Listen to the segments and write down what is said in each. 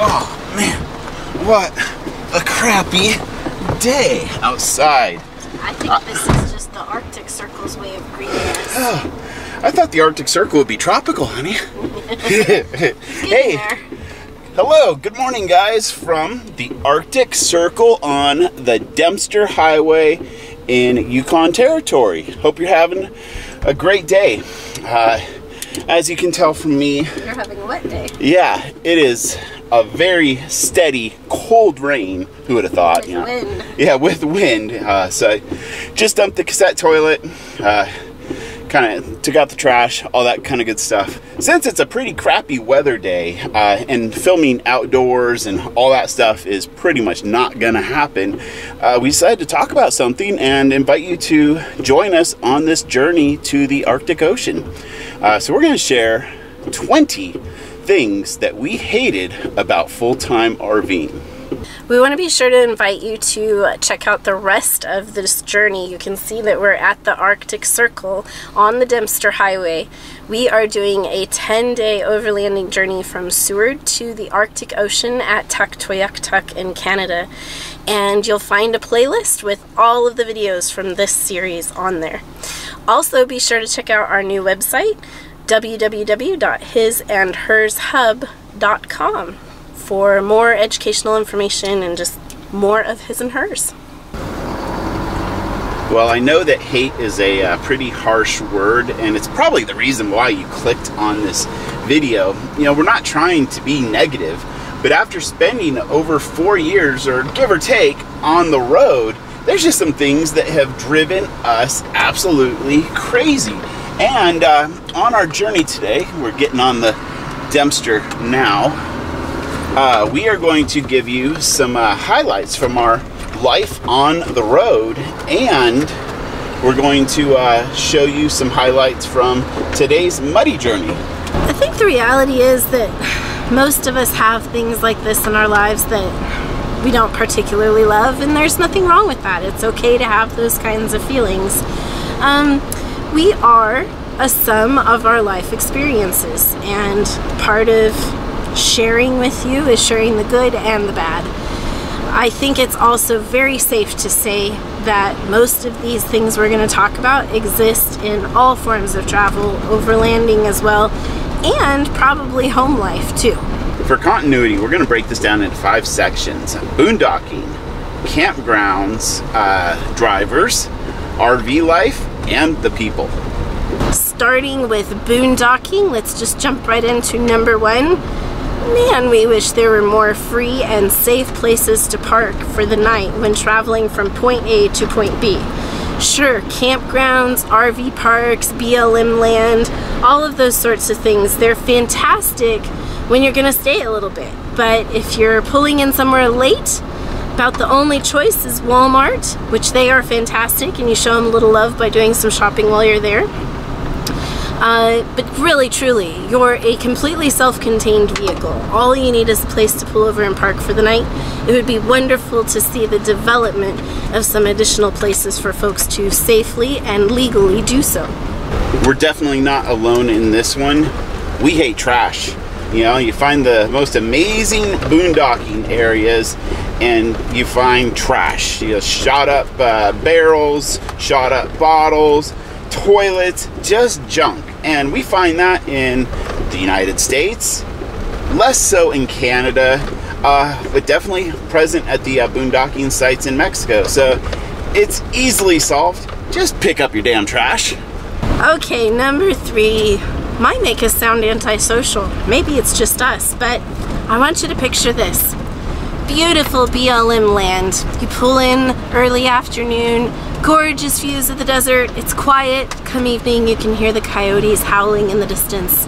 Oh man, what a crappy day outside. I think this is just the Arctic Circle's way of greeting us. I thought the Arctic Circle would be tropical, honey. Hey, hello, good morning guys from the Arctic Circle on the Dempster Highway in Yukon Territory. Hope you're having a great day. As you can tell from me, you're having a wet day. Yeah, it is a very steady, cold rain. Who would have thought? With wind. Yeah, with wind. So just dumped the cassette toilet, kind of took out the trash, all that kind of good stuff. Since it's a pretty crappy weather day, and filming outdoors and all that stuff is pretty much not gonna happen, we decided to talk about something and invite you to join us on this journey to the Arctic Ocean. So we're gonna share 20 things that we hated about full-time RVing. We want to be sure to invite you to check out the rest of this journey. You can see that we're at the Arctic Circle on the Dempster Highway. We are doing a 10-day overlanding journey from Seward to the Arctic Ocean at Tuktoyaktuk in Canada. And you'll find a playlist with all of the videos from this series on there. Also, be sure to check out our new website, www.hisandhershub.com, for more educational information and just more of his and hers. Well, I know that hate is a pretty harsh word, and it's probably the reason why you clicked on this video. You know, we're not trying to be negative, but after spending over 4 years, or give or take, on the road, there's just some things that have driven us absolutely crazy. And on our journey today, we're getting on the Dempster now. We are going to give you some highlights from our life on the road, and we're going to show you some highlights from today's muddy journey. I think the reality is that most of us have things like this in our lives that we don't particularly love, and there's nothing wrong with that. It's okay to have those kinds of feelings. We are a sum of our life experiences, and part of sharing with you is sharing the good and the bad. I think it's also very safe to say that most of these things we're going to talk about exist in all forms of travel, overlanding as well, and probably home life too. For continuity, we're going to break this down into 5 sections: boondocking, campgrounds, drivers, RV life, and the people. Starting with boondocking, let's just jump right into number 1. Man, we wish there were more free and safe places to park for the night when traveling from point A to point B. Sure, campgrounds, RV parks, BLM land, all of those sorts of things, they're fantastic when you're gonna stay a little bit. But if you're pulling in somewhere late, about the only choice is Walmart, which they are fantastic, and you show them a little love by doing some shopping while you're there. But really, truly, you're a completely self-contained vehicle. All you need is a place to pull over and park for the night. It would be wonderful to see the development of some additional places for folks to safely and legally do so. We're definitely not alone in this one. We hate trash. You know, you find the most amazing boondocking areas and you find trash. You know, shot up barrels, shot up bottles, toilets, just junk. And we find that in the United States, less so in Canada, but definitely present at the boondocking sites in Mexico. So it's easily solved. Just pick up your damn trash. Okay, number 3 might make us sound antisocial. Maybe it's just us, but I want you to picture this. Beautiful BLM land. You pull in early afternoon, gorgeous views of the desert, it's quiet. Come evening, you can hear the coyotes howling in the distance.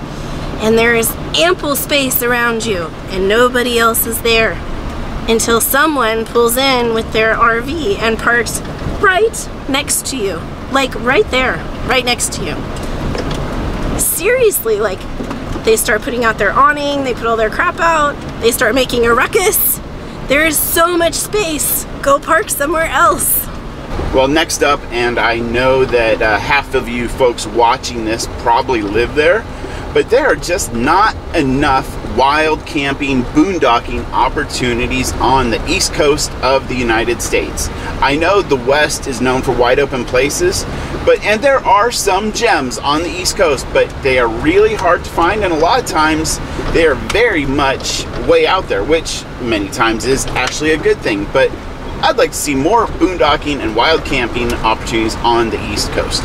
And there is ample space around you, and nobody else is there. Until someone pulls in with their RV and parks right next to you. Like right there, right next to you. Seriously, like, they start putting out their awning, they put all their crap out, they start making a ruckus. There is so much space. Go park somewhere else. Well, next up, and I know that half of you folks watching this probably live there, but there are just not enough wild camping, boondocking opportunities on the east coast of the United States. I know the West is known for wide open places, and there are some gems on the east coast, but they are really hard to find, and a lot of times they are very much way out there, which many times is actually a good thing. But I'd like to see more boondocking and wild camping opportunities on the east coast.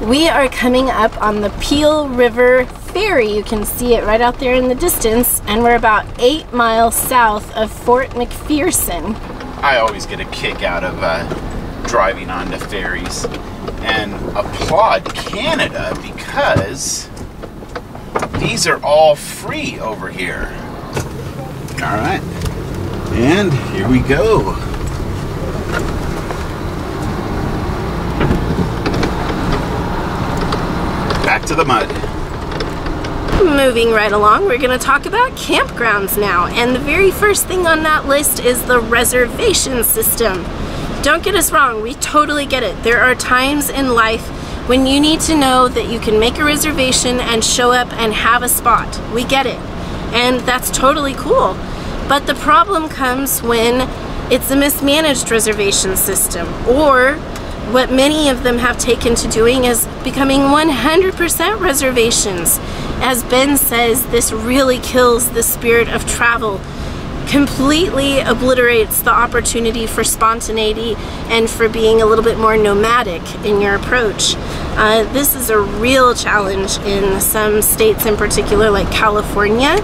We are coming up on the Peel River Ferry. You can see it right out there in the distance, and we're about 8 miles south of Fort McPherson. I always get a kick out of driving onto ferries, and applaud Canada because these are all free over here. All right, and here we go. Back to the mud. Moving right along, we're going to talk about campgrounds now, and the very first thing on that list is the reservation system. Don't get us wrong, we totally get it. There are times in life when you need to know that you can make a reservation and show up and have a spot. We get it, and that's totally cool. But the problem comes when it's a mismanaged reservation system, or what many of them have taken to doing is becoming 100% reservations. As Ben says, this really kills the spirit of travel, completely obliterates the opportunity for spontaneity and for being a little bit more nomadic in your approach. This is a real challenge in some states in particular, like California.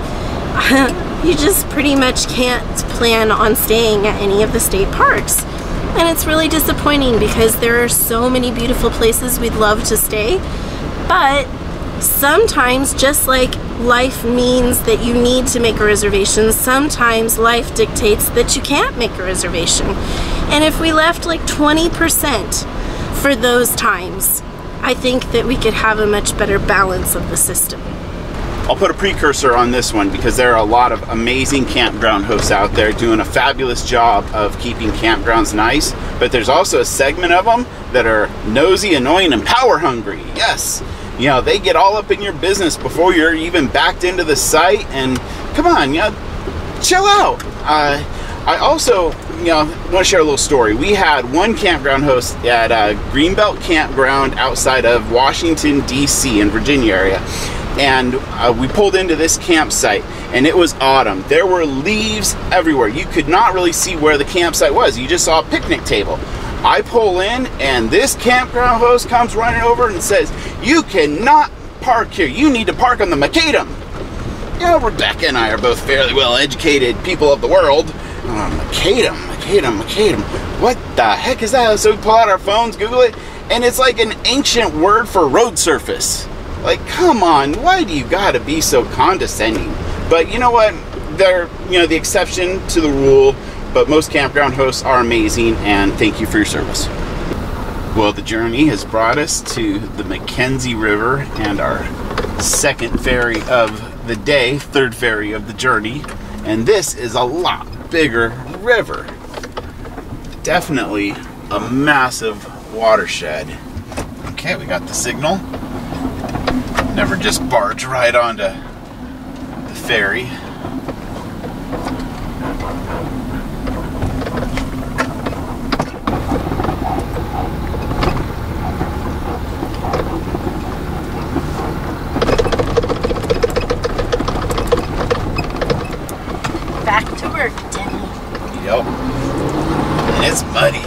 You just pretty much can't plan on staying at any of the state parks. And it's really disappointing because there are so many beautiful places we'd love to stay, but sometimes, just like life means that you need to make a reservation, sometimes life dictates that you can't make a reservation. And if we left like 20% for those times, I think that we could have a much better balance of the system. I'll put a precursor on this one because there are a lot of amazing campground hosts out there doing a fabulous job of keeping campgrounds nice, but there's also a segment of them that are nosy, annoying, and power hungry. Yes, you know, they get all up in your business before you're even backed into the site, and come on, you know, chill out. I also, you know, want to share a little story. We had one campground host at Greenbelt Campground outside of Washington, D.C. in Virginia area. And we pulled into this campsite, and it was autumn. There were leaves everywhere. You could not really see where the campsite was. You just saw a picnic table. I pull in, and this campground host comes running over and says, "You cannot park here. You need to park on the macadam." You know, Rebecca and I are both fairly well-educated people of the world. Macadam. What the heck is that? So we pull out our phones, Google it, and it's like an ancient word for road surface. Like, come on, why do you gotta be so condescending? But you know what? They're, you know, the exception to the rule, but most campground hosts are amazing, and thank you for your service. Well, the journey has brought us to the Mackenzie River and our second ferry of the day, third ferry of the journey, and this is a lot bigger river. Definitely a massive watershed. Okay, we got the signal. Never just barge right onto the ferry. Back to work, Denny. Yep. And it's muddy.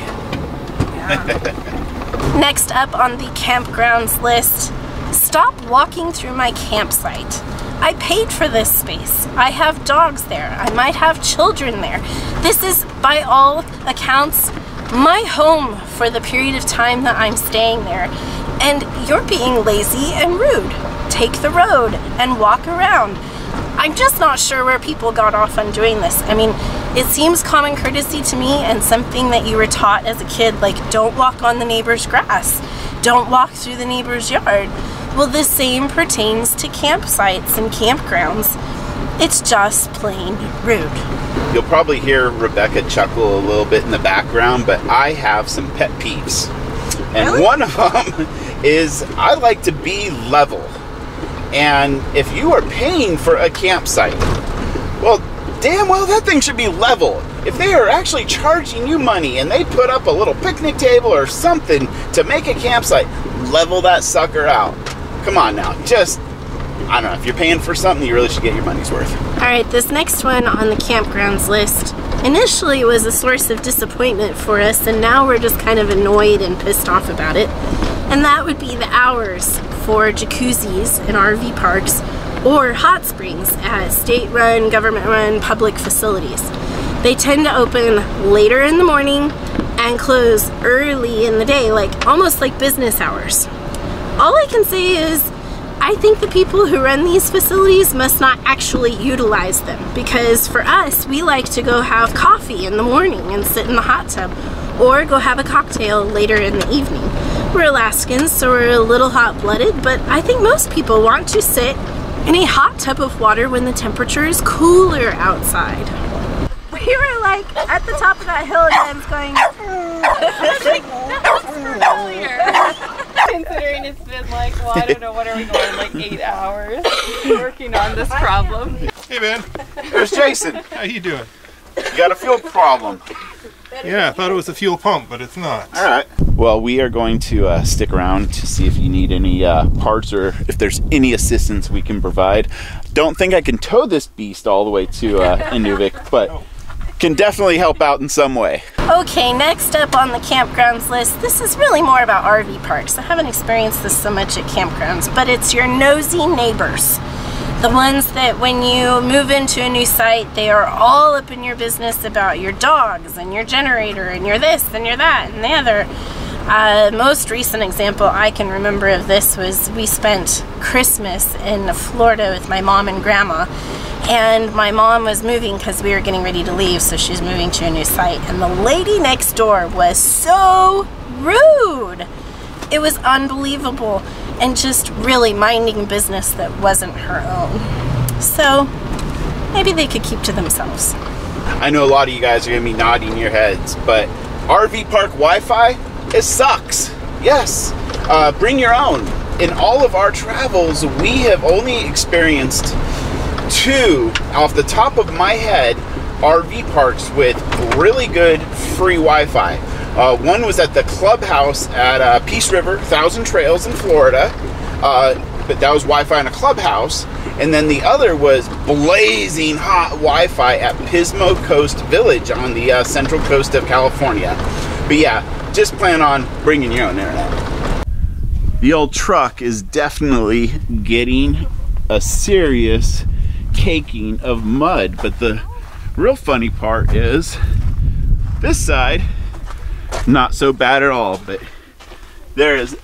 Yeah. Next up on the campgrounds list, stop walking through my campsite. I paid for this space. I have dogs there. I might have children there. This is, by all accounts, my home for the period of time that I'm staying there. And you're being lazy and rude. Take the road and walk around. I'm just not sure where people got off on doing this. I mean, it seems common courtesy to me and something that you were taught as a kid, like don't walk on the neighbor's grass. Don't walk through the neighbor's yard. Well, the same pertains to campsites and campgrounds. It's just plain rude. You'll probably hear Rebecca chuckle a little bit in the background, but I have some pet peeves. And Really? one of them is I like to be level. And if you are paying for a campsite, well, damn well that thing should be level. If they are actually charging you money and they put up a little picnic table or something to make a campsite, level that sucker out. Come on now, just, I don't know, if you're paying for something, you really should get your money's worth. All right, this next one on the campgrounds list initially was a source of disappointment for us, and now we're just kind of annoyed and pissed off about it. And that would be the hours for jacuzzis in RV parks or hot springs at state-run, government-run public facilities. They tend to open later in the morning and close early in the day, like almost like business hours. All I can say is I think the people who run these facilities must not actually utilize them, because for us, we like to go have coffee in the morning and sit in the hot tub, or go have a cocktail later in the evening. We're Alaskans, so we're a little hot-blooded, but I think most people want to sit in a hot tub of water when the temperature is cooler outside. We were like at the top of that hill and Ben's going, like, that was familiar. Considering it's been like, well, I don't know, what are we going, like 8 hours working on this problem. Hey, Ben. There's Jason. How you doing? You got a fuel problem. Yeah, I thought it was a fuel pump, but it's not. All right. Well, we are going to stick around to see if you need any parts or if there's any assistance we can provide. Don't think I can tow this beast all the way to Inuvik, but can definitely help out in some way. Okay, next up on the campgrounds list, this is really more about RV parks. I haven't experienced this so much at campgrounds, but it's your nosy neighbors. The ones that when you move into a new site, they are all up in your business about your dogs and your generator and your this and your that and the other. Most recent example I can remember of this was we spent Christmas in Florida with my mom and grandma, and my mom was moving because we were getting ready to leave, so she was moving to a new site, and the lady next door was so rude. It was unbelievable, and just really minding business that wasn't her own. So maybe they could keep to themselves. I know a lot of you guys are gonna be nodding your heads, but RV park Wi-Fi, it sucks. Yes, bring your own. In all of our travels, we have only experienced 2, off the top of my head, RV parks with really good free Wi-Fi. One was at the clubhouse at Peace River, Thousand Trails in Florida, but that was Wi-Fi in a clubhouse. And then the other was blazing hot Wi-Fi at Pismo Coast Village on the central coast of California. But yeah, just plan on bringing your own internet. The old truck is definitely getting a serious caking of mud, but the real funny part is this side, not so bad at all, but there is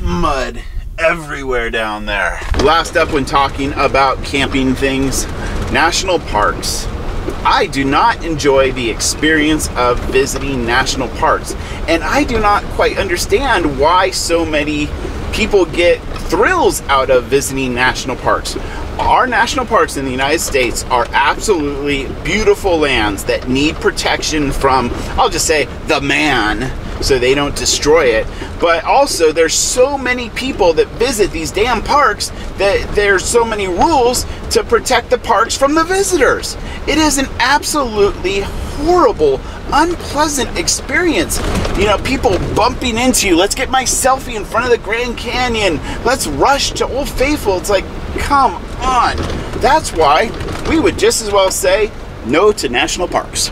mud everywhere down there. Last up, when talking about camping things, national parks. I do not enjoy the experience of visiting national parks, and I do not quite understand why so many people get thrills out of visiting national parks. Our national parks in the United States are absolutely beautiful lands that need protection from, I'll just say, the man, so they don't destroy it. But also, there's so many people that visit these damn parks that there's so many rules to protect the parks from the visitors. It is an absolutely horrible, unpleasant experience. You know, people bumping into you. Let's get my selfie in front of the Grand Canyon. Let's rush to Old Faithful. It's like, come on. That's why we would just as well say no to national parks.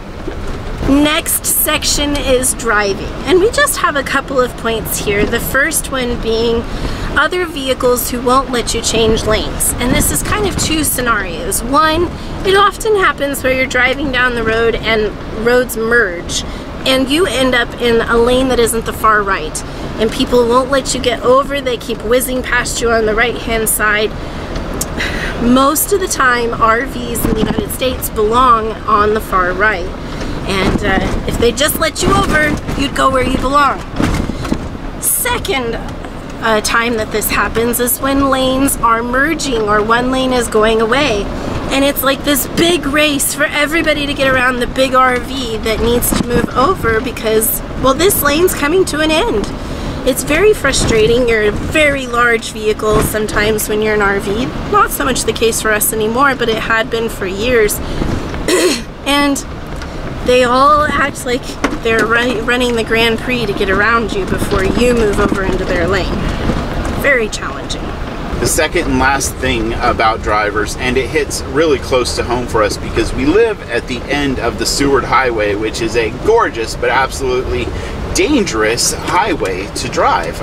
Next section is driving, and we just have a couple of points here. The first one being other vehicles who won't let you change lanes, and this is kind of 2 scenarios. One, it often happens where you're driving down the road and roads merge and you end up in a lane that isn't the far right, and people won't let you get over. They keep whizzing past you on the right hand side. Most of the time RVs in the United States belong on the far right. And if they just let you over, you'd go where you belong. Second time that this happens is when lanes are merging or one lane is going away. And it's like this big race for everybody to get around the big RV that needs to move over because, well, this lane's coming to an end. It's very frustrating. You're a very large vehicle sometimes when you're an RV. Not so much the case for us anymore, but it had been for years. And they all act like they're running the Grand Prix to get around you before you move over into their lane. Very challenging. The second and last thing about drivers, and it hits really close to home for us because we live at the end of the Seward Highway, which is a gorgeous but absolutely dangerous highway to drive.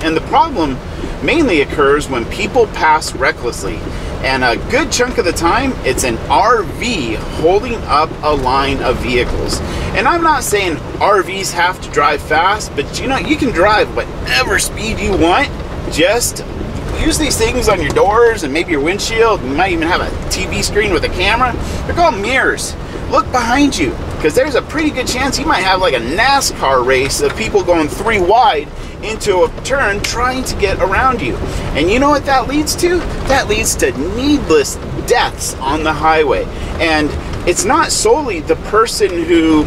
And the problem mainly occurs when people pass recklessly. And a good chunk of the time, it's an RV holding up a line of vehicles. And I'm not saying RVs have to drive fast, but you know, you can drive whatever speed you want. Just use these things on your doors and maybe your windshield. You might even have a TV screen with a camera. They're called mirrors. Look behind you, because there's a pretty good chance you might have like a NASCAR race of people going 3 wide into a turn trying to get around you. And you know what that leads to? That leads to needless deaths on the highway. And it's not solely the person who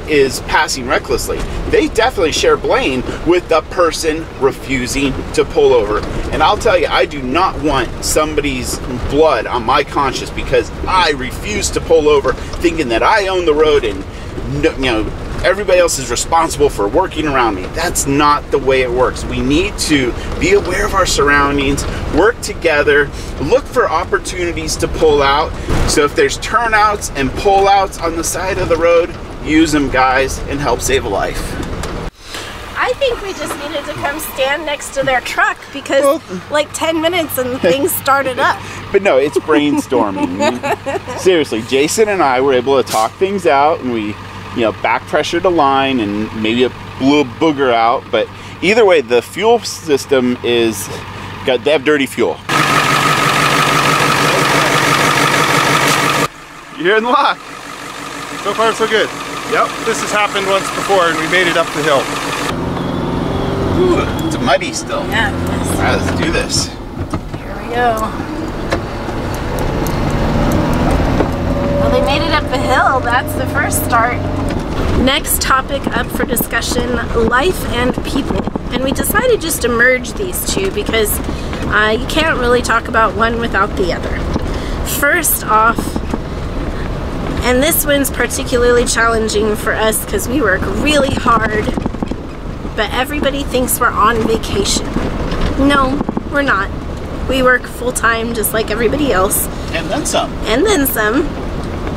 is passing recklessly. They definitely share blame with the person refusing to pull over. And I'll tell you, I do not want somebody's blood on my conscience because I refuse to pull over thinking that I own the road and, you know, everybody else is responsible for working around me. That's not the way it works. We need to be aware of our surroundings, work together, look for opportunities to pull out. So if there's turnouts and pullouts on the side of the road, use them, guys, and help save a life. I think we just needed to come stand next to their truck because like 10 minutes and things started up. But no, it's brainstorming. Seriously, Jason and I were able to talk things out, and we, you know, back pressured a line and maybe a little booger out. But either way, the fuel system is they have dirty fuel. You're in luck. So far, so good. Yep. This has happened once before, and we made it up the hill. Ooh, it's muddy still. Yeah. All right, let's do this. Here we go. Well, they made it up the hill. That's the first start. Next topic up for discussion, life and people. And we decided just to merge these two because you can't really talk about one without the other. First off, and this one's particularly challenging for us because we work really hard, but everybody thinks we're on vacation. No, we're not. We work full-time just like everybody else. And then some. And then some.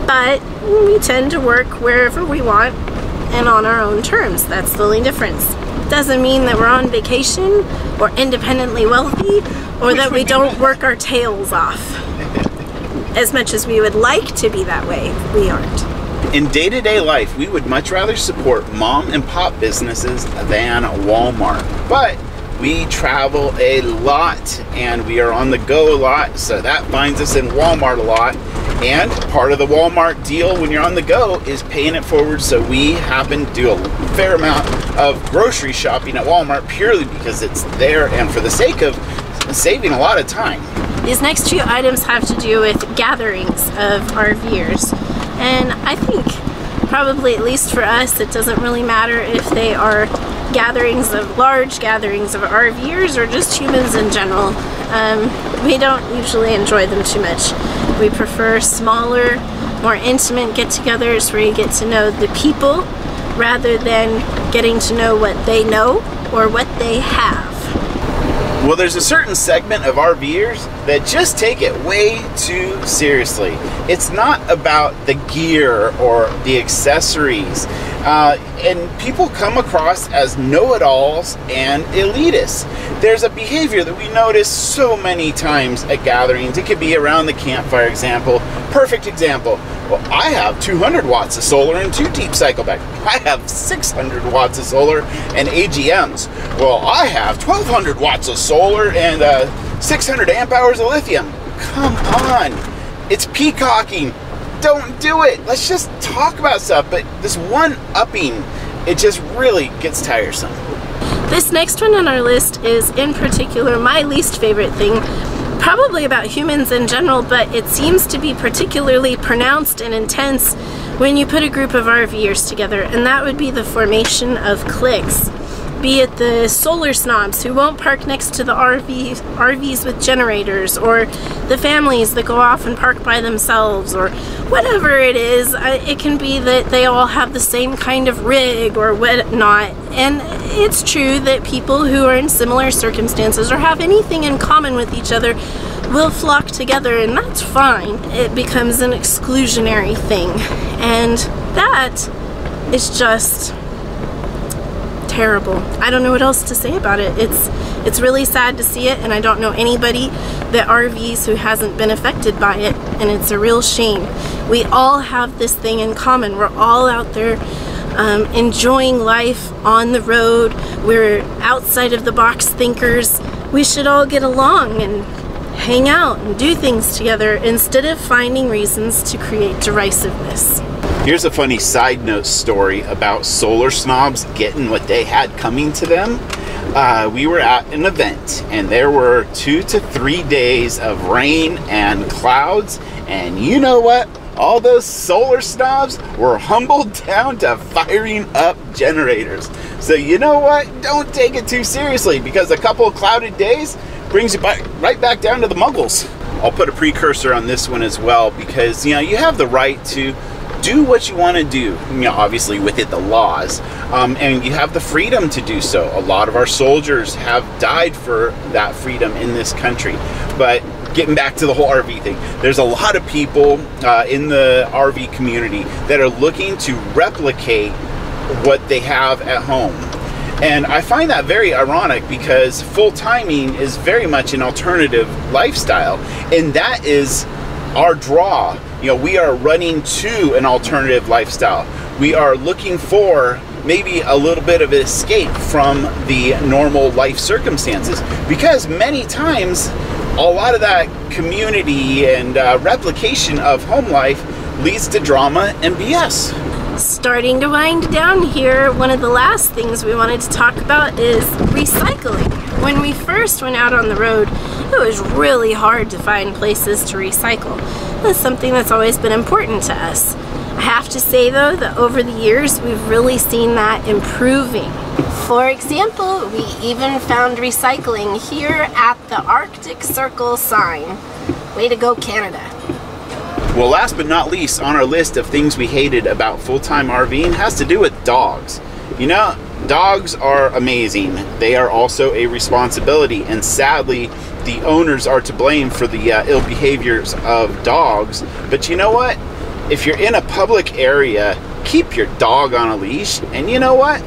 But we tend to work wherever we want and on our own terms. That's the only difference. Doesn't mean that we're on vacation or independently wealthy or that we don't work our tails off. As much as we would like to be that way, we aren't. In day-to-day life, we would much rather support mom and pop businesses than Walmart. But we travel a lot and we are on the go a lot, so that finds us in Walmart a lot. And part of the Walmart deal when you're on the go is paying it forward, so we happen to do a fair amount of grocery shopping at Walmart purely because it's there and for the sake of saving a lot of time. These next two items have to do with gatherings of RVers. And I think probably, at least for us, it doesn't really matter if they are large gatherings of RVers or just humans in general. We don't usually enjoy them too much. We prefer smaller, more intimate get-togethers where you get to know the people rather than getting to know what they know or what they have. Well, there's a certain segment of RVers that just take it way too seriously. It's not about the gear or the accessories. And people come across as know-it-alls and elitists. There's a behavior that we notice so many times at gatherings. It could be around the campfire example. Perfect example. Well, I have 200 watts of solar and 2 deep cycle back. I have 600 watts of solar and AGMs. Well, I have 1200 watts of solar and 600 amp hours of lithium. Come on. It's peacocking. Don't do it. Let's just talk about stuff. But this one-upping, it just really gets tiresome. This next one on our list is in particular my least favorite thing, probably about humans in general, but it seems to be particularly pronounced and intense when you put a group of RVers together, and that would be the formation of cliques. Be it the solar snobs who won't park next to the RVs with generators, or the families that go off and park by themselves, or whatever it is. It can be that they all have the same kind of rig or whatnot. And it's true that people who are in similar circumstances or have anything in common with each other will flock together, and that's fine. It becomes an exclusionary thing, and that is just terrible. I don't know what else to say about it. It's really sad to see it, and I don't know anybody that RVs who hasn't been affected by it, and it's a real shame. We all have this thing in common. We're all out there enjoying life on the road. We're outside of the box thinkers. We should all get along and hang out and do things together instead of finding reasons to create derisiveness. Here's a funny side note story about solar snobs getting what they had coming to them. We were at an event, and there were 2 to 3 days of rain and clouds, and you know what? All those solar snobs were humbled down to firing up generators. So you know what? Don't take it too seriously, because a couple of clouded days brings you right back down to the muggles. I'll put a precursor on this one as well, because you have the right to do what you want to do, obviously within the laws, and you have the freedom to do so. A lot of our soldiers have died for that freedom in this country. But getting back to the whole RV thing, there's a lot of people in the RV community that are looking to replicate what they have at home. And I find that very ironic, because full timing is very much an alternative lifestyle, and that is our draw. We are running to an alternative lifestyle. We are looking for maybe a little bit of an escape from the normal life circumstances, because many times a lot of that community and replication of home life leads to drama and BS. Starting to wind down here, one of the last things we wanted to talk about is recycling. When we first went out on the road, it was really hard to find places to recycle. That's something that's always been important to us. I have to say though that over the years we've really seen that improving. For example, we even found recycling here at the Arctic Circle sign. Way to go, Canada. Well, last but not least on our list of things we hated about full-time RVing has to do with dogs. Dogs are amazing. They are also a responsibility, and sadly, the owners are to blame for the ill behaviors of dogs. But you know what? If you're in a public area, keep your dog on a leash, and you know what?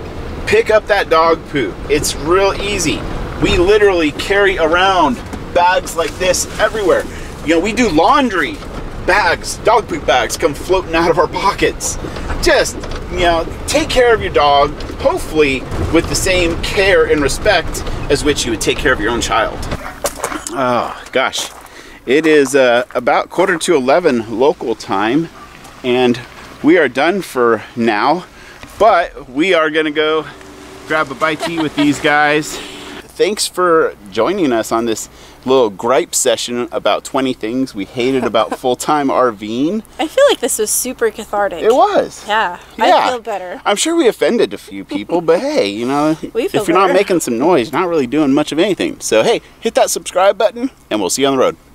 Pick up that dog poop. It's real easy. We literally carry around bags like this everywhere. We do laundry. Bags, dog poop bags come floating out of our pockets. Just, take care of your dog, hopefully with the same care and respect as which you would take care of your own child. Oh, gosh. It is about 11:15 local time, and we are done for now, but we are going to go grab a bite to eat with these guys. Thanks for joining us on this little gripe session about 20 things we hated about full-time RVing. I feel like this was super cathartic. It was. Yeah, I feel better. I'm sure we offended a few people, but hey, if you're not making some noise, you're not really doing much of anything. So hey, hit that subscribe button, and we'll see you on the road.